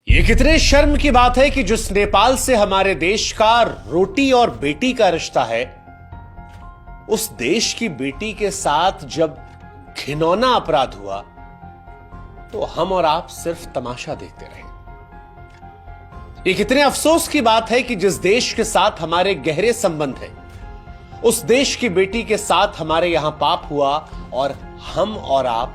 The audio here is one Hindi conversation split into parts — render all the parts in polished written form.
ये कितने शर्म की बात है कि जिस नेपाल से हमारे देश का रोटी और बेटी का रिश्ता है, उस देश की बेटी के साथ जब घिनौना अपराध हुआ तो हम और आप सिर्फ तमाशा देखते रहे। ये कितने अफसोस की बात है कि जिस देश के साथ हमारे गहरे संबंध हैं, उस देश की बेटी के साथ हमारे यहां पाप हुआ और हम और आप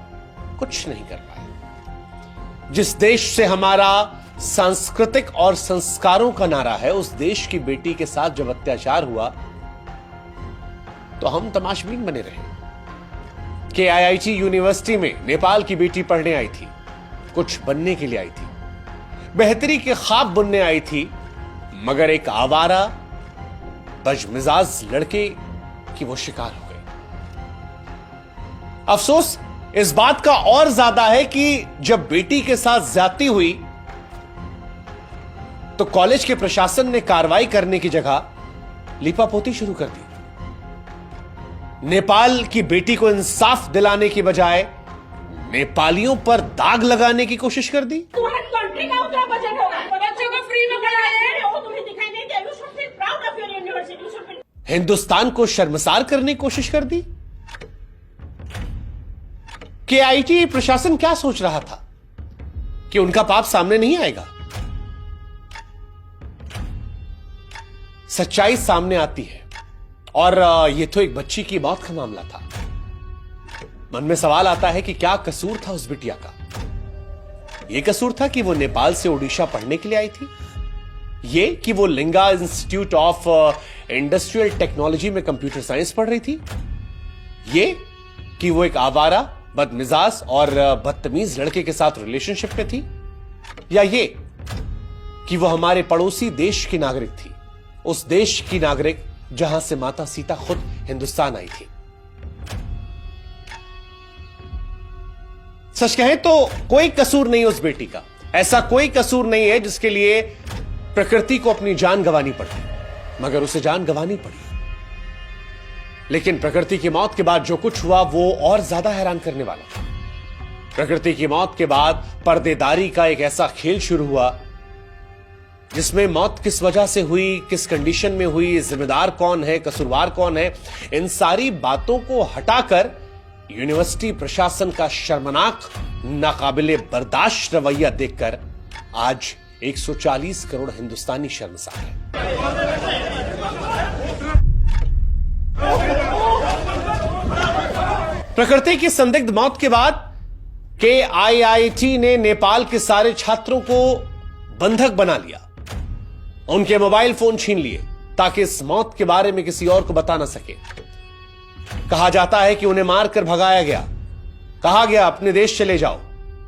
कुछ नहीं कर पाए। जिस देश से हमारा सांस्कृतिक और संस्कारों का नारा है, उस देश की बेटी के साथ जब अत्याचार हुआ तो हम तमाशबीन बने रहे। KIIT यूनिवर्सिटी में नेपाल की बेटी पढ़ने आई थी, कुछ बनने के लिए आई थी, बेहतरी के ख्वाब बुनने आई थी, मगर एक आवारा बदमिजाज लड़के की वो शिकार हो गई। अफसोस इस बात का और ज्यादा है कि जब बेटी के साथ ज्यादती हुई तो कॉलेज के प्रशासन ने कार्रवाई करने की जगह लीपापोती शुरू कर दी। नेपाल की बेटी को इंसाफ दिलाने की बजाय नेपालियों पर दाग लगाने की कोशिश कर दी। तुम्हारे कंट्री का उतना बजट होगा, बच्चों को फ्री में पढ़ा रहे हो, तुम्हें दिखाई नहीं दे। You should feel proud of your university. You should feel... Hindustan को शर्मसार करने की कोशिश कर दी। KIIT प्रशासन क्या सोच रहा था कि उनका पाप सामने नहीं आएगा? सच्चाई सामने आती है और यह तो एक बच्ची की मौत का मामला था। मन में सवाल आता है कि क्या कसूर था उस बिटिया का? यह कसूर था कि वो नेपाल से ओडिशा पढ़ने के लिए आई थी, ये कि वो लिंगा इंस्टीट्यूट ऑफ इंडस्ट्रियल टेक्नोलॉजी में कंप्यूटर साइंस पढ़ रही थी, ये कि वो एक आवारा बदमिजाज और बदतमीज लड़के के साथ रिलेशनशिप में थी, या ये कि वो हमारे पड़ोसी देश की नागरिक थी, उस देश की नागरिक जहां से माता सीता खुद हिंदुस्तान आई थी। सच कहें तो कोई कसूर नहीं उस बेटी का, ऐसा कोई कसूर नहीं है जिसके लिए प्रकृति को अपनी जान गंवानी पड़ी, मगर उसे जान गंवानी पड़ी। लेकिन प्रकृति की मौत के बाद जो कुछ हुआ वो और ज्यादा हैरान करने वाला था। प्रकृति की मौत के बाद पर्देदारी का एक ऐसा खेल शुरू हुआ जिसमें मौत किस वजह से हुई, किस कंडीशन में हुई, जिम्मेदार कौन है, कसूरवार कौन है, इन सारी बातों को हटाकर यूनिवर्सिटी प्रशासन का शर्मनाक, नाकाबिले बर्दाश्त रवैया देखकर आज 140 करोड़ हिंदुस्तानी शर्मसार है। प्रकृति की संदिग्ध मौत के बाद KIIT ने नेपाल के सारे छात्रों को बंधक बना लिया, उनके मोबाइल फोन छीन लिए ताकि इस मौत के बारे में किसी और को बता ना सके। कहा जाता है कि उन्हें मारकर भगाया गया, कहा गया अपने देश चले जाओ।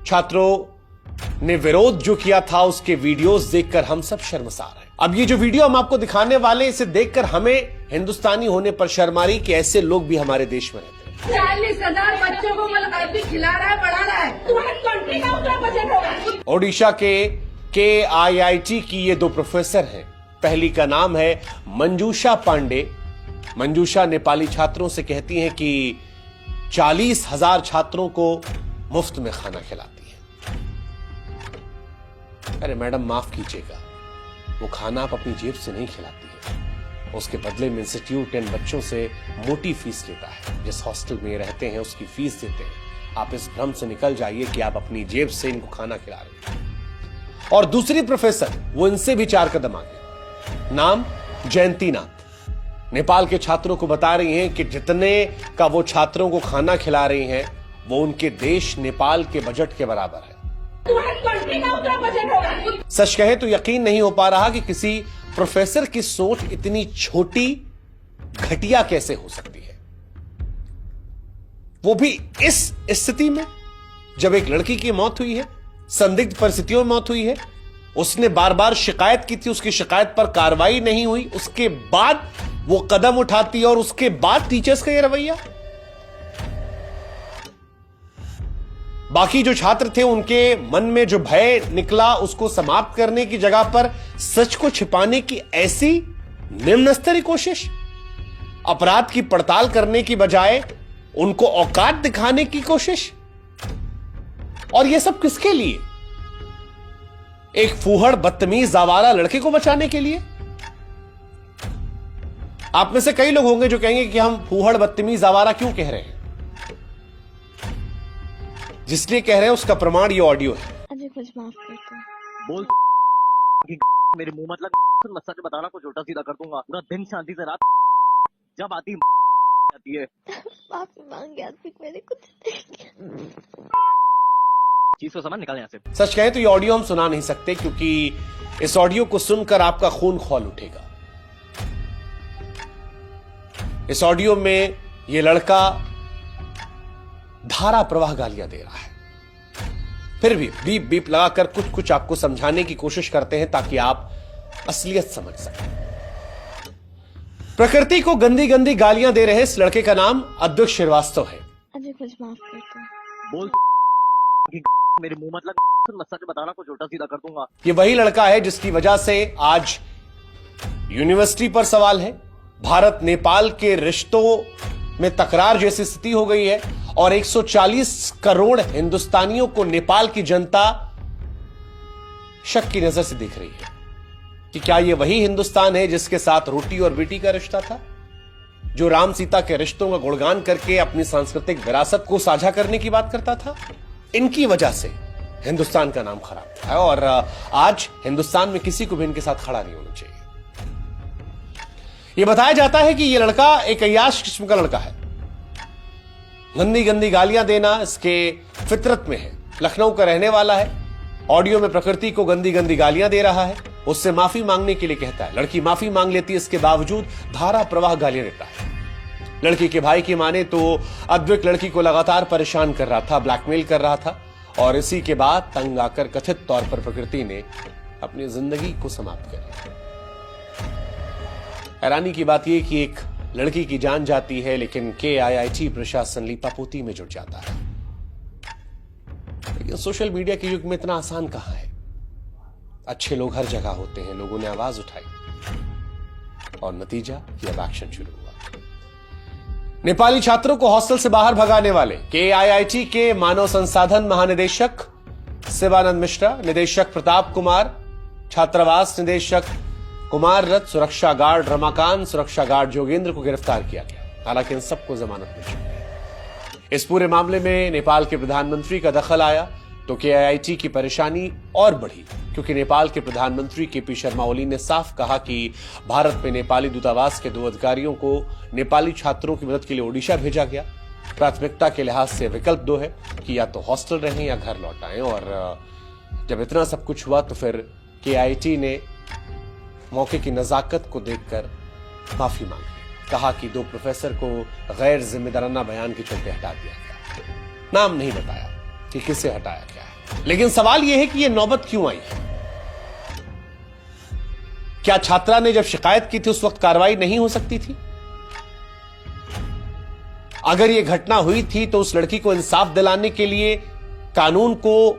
छात्रों ने विरोध जो किया था उसके वीडियोस देखकर हम सब शर्मसार हैं। अब ये जो वीडियो हम आपको दिखाने वाले हैं, इसे देखकर हमें हिंदुस्तानी होने पर शर्म आ रही कि ऐसे लोग भी हमारे देश में रहते हैं। 40,000 बच्चों को अभी खिला रहा है, पढ़ा रहा है। तुम्हारे कंट्री का उतना बजट होगा। ओडिशा के KIIT की ये दो प्रोफेसर हैं। पहली का नाम है मंजूषा पांडे। मंजूषा नेपाली छात्रों से कहती हैं कि 40,000 छात्रों को मुफ्त में खाना खिलाती है। अरे मैडम माफ कीजिएगा, वो खाना आप अपनी जेब से नहीं खिलाती है, उसके बदले में इंस्टीट्यूट इन बच्चों से मोटी फीस लेता है। जिस हॉस्टल में रहते हैं उसकी फीस देते हैं। आप इस भ्रम से निकल जाइए कि आप अपनी जेब से इनको खाना खिला रहे हैं। और दूसरी प्रोफेसर, वो इनसे भी 4 कदम आगे, नाम जयंती नाथ, नेपाल के छात्रों को बता रही हैं कि जितने का वो छात्रों को खाना खिला रही हैं वो उनके देश नेपाल के बजट के बराबर है। तुम्हारे कंट्री का उतना बजट होगा। सच कहे तो यकीन नहीं हो पा रहा कि किसी प्रोफेसर की सोच इतनी छोटी, घटिया कैसे हो सकती है, वो भी इस स्थिति में जब एक लड़की की मौत हुई है, संदिग्ध परिस्थितियों में मौत हुई है। उसने बार बार शिकायत की थी, उसकी शिकायत पर कार्रवाई नहीं हुई, उसके बाद वो कदम उठाती है और उसके बाद टीचर्स का ये रवैया। बाकी जो छात्र थे उनके मन में जो भय निकला उसको समाप्त करने की जगह पर सच को छिपाने की ऐसी निम्न स्तरीय कोशिश, अपराध की पड़ताल करने की बजाय उनको औकात दिखाने की कोशिश। और यह सब किसके लिए? एक फूहड़ बदतमीज आवारा लड़के को बचाने के लिए? आप में से कई लोग होंगे जो कहेंगे कि हम फूहड़ बदतमीज आवारा क्यों कह रहे हैं। जिसलिए कह रहे हैं उसका प्रमाण ये ऑडियो है। अजय कुछ माफ कर दो। बोल मेरे मुंह मत लग, मैं सच बताना कुछ उल्टा सीधा कर दूंगा। पूरा दिन शांति से रात जब आती है माफी मांग गया मैंने कुछ चीज को समझ निकाल यहाँ से। सच कहें तो ये ऑडियो हम सुना नहीं सकते क्योंकि इस ऑडियो को सुनकर आपका खून खौल उठेगा। इस ऑडियो में ये लड़का धारा प्रवाह गालियां दे रहा है। फिर भी बीप बीप लगाकर कुछ कुछ आपको समझाने की कोशिश करते हैं ताकि आप असलियत समझ सकें। प्रकृति को गंदी गंदी गालियां दे रहे इस लड़के का नाम अद्वैत श्रीवास्तव है। अजय कुछ माफ कर दो। बोल मेरे मुंह मत लग, मैं सच बताना कुछ उल्टा सीधा कर दूंगा। ये वही लड़का है जिसकी वजह से आज यूनिवर्सिटी पर सवाल है, भारत नेपाल के रिश्तों में तकरार जैसी स्थिति हो गई है और 140 करोड़ हिंदुस्तानियों को नेपाल की जनता शक की नजर से देख रही है कि क्या यह वही हिंदुस्तान है जिसके साथ रोटी और बेटी का रिश्ता था, जो राम सीता के रिश्तों का गुणगान करके अपनी सांस्कृतिक विरासत को साझा करने की बात करता था। इनकी वजह से हिंदुस्तान का नाम खराब हुआ है और आज हिंदुस्तान में किसी को भी इनके साथ खड़ा नहीं होना चाहिए। यह बताया जाता है कि यह लड़का एक अय्याश किस्म का लड़का है। गंदी गंदी गालियां देना इसके फितरत में है। लखनऊ का रहने वाला है। ऑडियो में प्रकृति को गंदी गंदी गालियां दे रहा है, उससे माफी मांगने के लिए कहता है। लड़की माफी मांग लेती है, इसके बावजूद धारा प्रवाह गालियां देता है। लड़की के भाई की माने तो अद्वैत लड़की को लगातार परेशान कर रहा था, ब्लैकमेल कर रहा था और इसी के बाद तंग आकर कथित तौर पर प्रकृति ने अपनी जिंदगी को समाप्त कर लिया। हैरानी की बात यह कि एक लड़की की जान जाती है लेकिन KIIT प्रशासन लीपापोती में जुट जाता है। लेकिन सोशल मीडिया के युग में इतना आसान कहां है। अच्छे लोग हर जगह होते हैं। लोगों ने आवाज उठाई और नतीजा कि अब एक्शन शुरू हुआ। नेपाली छात्रों को हॉस्टल से बाहर भगाने वाले KIIT के मानव संसाधन महानिदेशक शिवानंद मिश्रा, निदेशक प्रताप कुमार, छात्रावास निदेशक कुमार रथ, सुरक्षा गार्ड रमाकांत, सुरक्षा गार्ड जोगेंद्र को गिरफ्तार किया गया। हालांकि इन सबको जमानत मिल चुकी है। इस पूरे मामले में नेपाल के प्रधानमंत्री का दखल आया तो KIIT की परेशानी और बढ़ी क्योंकि नेपाल के प्रधानमंत्री KP शर्मा ओली ने साफ कहा कि भारत में नेपाली दूतावास के 2 अधिकारियों को नेपाली छात्रों की मदद के लिए ओडिशा भेजा गया। प्राथमिकता के लिहाज से विकल्प 2 है कि या तो हॉस्टल रहें या घर लौट आएं। और जब इतना सब कुछ हुआ तो फिर KIIT ने मौके की नजाकत को देखकर माफी मांगी। कहा कि 2 प्रोफेसर को गैर जिम्मेदाराना बयान के चलते हटा दिया गया। नाम नहीं बताया कि किसे हटाया गया है। लेकिन सवाल यह है कि यह नौबत क्यों आई है। क्या छात्रा ने जब शिकायत की थी उस वक्त कार्रवाई नहीं हो सकती थी? अगर यह घटना हुई थी तो उस लड़की को इंसाफ दिलाने के लिए कानून को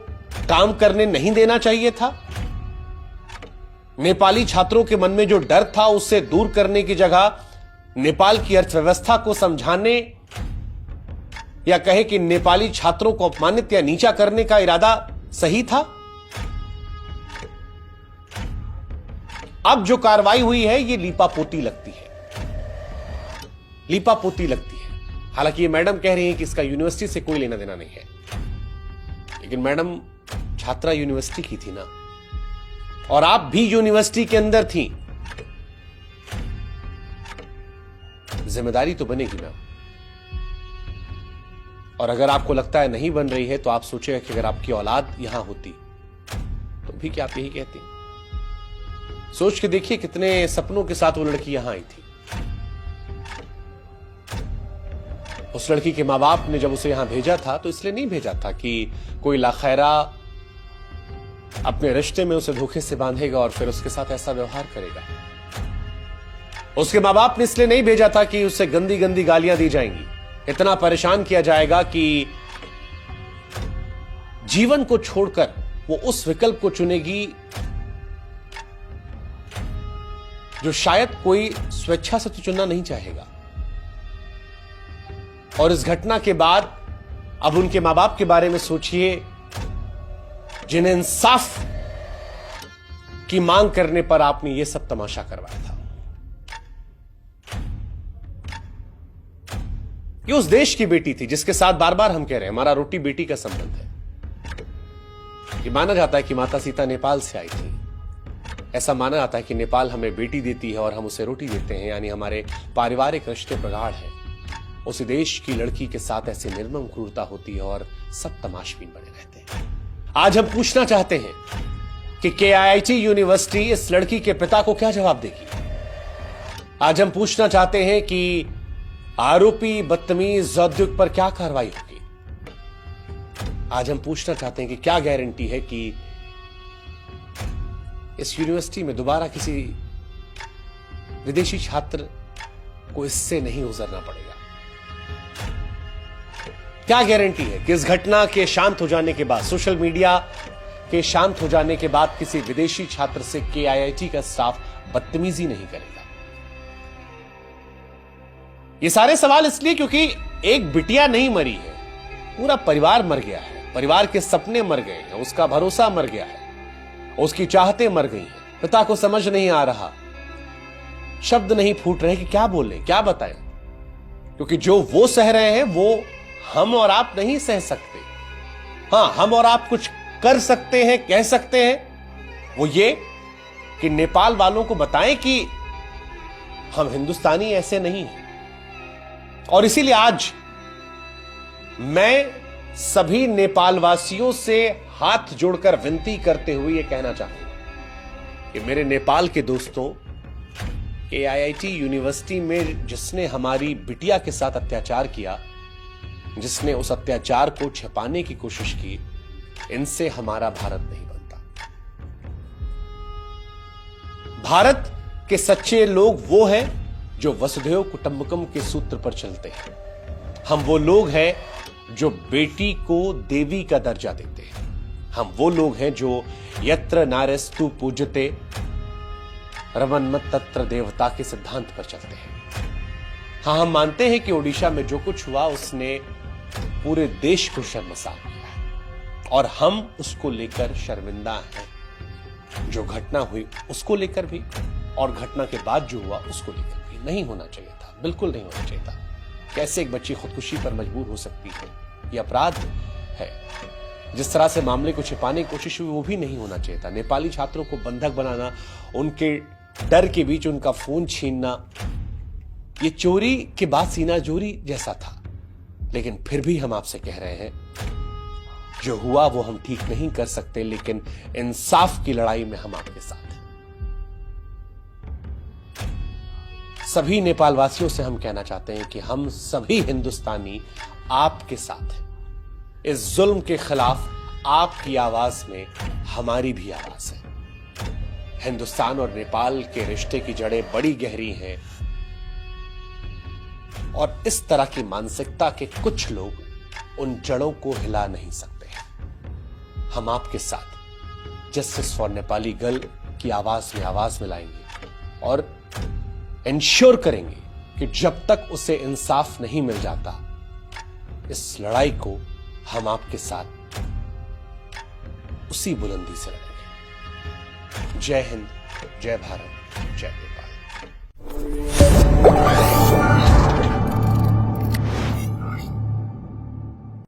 काम करने नहीं देना चाहिए था? नेपाली छात्रों के मन में जो डर था उससे दूर करने की जगह नेपाल की अर्थव्यवस्था को समझाने या कहे कि नेपाली छात्रों को अपमानित या नीचा करने का इरादा सही था? अब जो कार्रवाई हुई है ये लीपापोती लगती है, लीपापोती लगती है। हालांकि ये मैडम कह रही हैं कि इसका यूनिवर्सिटी से कोई लेना देना नहीं है, लेकिन मैडम छात्रा यूनिवर्सिटी की थी ना, और आप भी यूनिवर्सिटी के अंदर थी। जिम्मेदारी तो बनेगी ना। और अगर आपको लगता है नहीं बन रही है तो आप सोचेगा कि अगर आपकी औलाद यहां होती तो भी क्या आप यही कहती? सोच के देखिए कितने सपनों के साथ वो लड़की यहां आई थी। उस लड़की के मां बाप ने जब उसे यहां भेजा था तो इसलिए नहीं भेजा था कि कोई लाखैरा अपने रिश्ते में उसे धोखे से बांधेगा और फिर उसके साथ ऐसा व्यवहार करेगा। उसके मां बाप ने इसलिए नहीं भेजा था कि उसे गंदी गंदी गालियां दी जाएंगी, इतना परेशान किया जाएगा कि जीवन को छोड़कर वो उस विकल्प को चुनेगी जो शायद कोई स्वेच्छा से तो चुनना नहीं चाहेगा। और इस घटना के बाद अब उनके मां बाप के बारे में सोचिए, जिन्हें इंसाफ की मांग करने पर आपने यह सब तमाशा करवाया था। ये उस देश की बेटी थी जिसके साथ बार बार हम कह रहे हैं हमारा रोटी बेटी का संबंध है। ये माना जाता है कि माता सीता नेपाल से आई थी। ऐसा माना जाता है कि नेपाल हमें बेटी देती है और हम उसे रोटी देते हैं, यानी हमारे पारिवारिक रिश्ते प्रगाढ़ है। उस देश की लड़की के साथ ऐसी निर्मम क्रूरता होती है और सब तमाशबीन बने रहते हैं। आज हम पूछना चाहते हैं कि KIIT यूनिवर्सिटी इस लड़की के पिता को क्या जवाब देगी। आज हम पूछना चाहते हैं कि आरोपी बदतमीज जौद्दुक पर क्या कार्रवाई होगी। आज हम पूछना चाहते हैं कि क्या गारंटी है कि इस यूनिवर्सिटी में दोबारा किसी विदेशी छात्र को इससे नहीं गुजरना पड़ेगा। क्या गारंटी है कि इस घटना के शांत हो जाने के बाद, सोशल मीडिया के शांत हो जाने के बाद किसी विदेशी छात्र से KIIT का स्टाफ बदतमीजी नहीं करेगा। ये सारे सवाल इसलिए क्योंकि एक बिटिया नहीं मरी है, पूरा परिवार मर गया है। परिवार के सपने मर गए हैं, उसका भरोसा मर गया है, उसकी चाहतें मर गई हैं। पिता को समझ नहीं आ रहा, शब्द नहीं फूट रहे कि क्या बोलें, क्या बताएं, क्योंकि जो वो सह रहे हैं वो हम और आप नहीं सह सकते। हां, हम और आप कुछ कर सकते हैं, कह सकते हैं, वो ये कि नेपाल वालों को बताएं कि हम हिंदुस्तानी ऐसे नहीं हैं। और इसीलिए आज मैं सभी नेपाल वासियों से हाथ जोड़कर विनती करते हुए यह कहना चाहूंगा कि मेरे नेपाल के दोस्तों, KIIT यूनिवर्सिटी में जिसने हमारी बिटिया के साथ अत्याचार किया, जिसने उस अत्याचार को छिपाने की कोशिश की, इनसे हमारा भारत नहीं बनता। भारत के सच्चे लोग वो हैं जो वसुधैव कुटुंबकम के सूत्र पर चलते हैं। हम वो लोग हैं जो बेटी को देवी का दर्जा देते हैं। हम वो लोग हैं जो यत्र नार्यस्तु पूज्यते रमन्मत तत्र देवता के सिद्धांत पर चलते हैं। हां, हम मानते हैं कि ओडिशा में जो कुछ हुआ उसने पूरे देश को शर्मसार किया है और हम उसको लेकर शर्मिंदा हैं। जो घटना हुई उसको लेकर भी और घटना के बाद जो हुआ उसको लेकर भी नहीं होना चाहिए था, बिल्कुल नहीं होना चाहिए था। कैसे एक बच्ची खुदकुशी पर मजबूर हो सकती है, यह अपराध है। जिस तरह से मामले को छिपाने की कोशिश हुई वो भी नहीं होना चाहिए था। नेपाली छात्रों को बंधक बनाना, उनके डर के बीच उनका फोन छीनना, ये चोरी के बाद सीना चोरी जैसा था। लेकिन फिर भी हम आपसे कह रहे हैं, जो हुआ वो हम ठीक नहीं कर सकते, लेकिन इंसाफ की लड़ाई में हम आपके साथ हैं। सभी नेपाल वासियों से हम कहना चाहते हैं कि हम सभी हिंदुस्तानी आपके साथ हैं। इस जुल्म के खिलाफ आपकी आवाज में हमारी भी आवाज है। हिंदुस्तान और नेपाल के रिश्ते की जड़ें बड़ी गहरी हैं और इस तरह की मानसिकता के कुछ लोग उन जड़ों को हिला नहीं सकते। हम आपके साथ जस्टिस फॉर नेपाली गर्ल की आवाज में आवाज मिलाएंगे और इंश्योर करेंगे कि जब तक उसे इंसाफ नहीं मिल जाता, इस लड़ाई को हम आपके साथ उसी बुलंदी से लड़ेंगे। जय हिंद, जय भारत, जय नेपाल।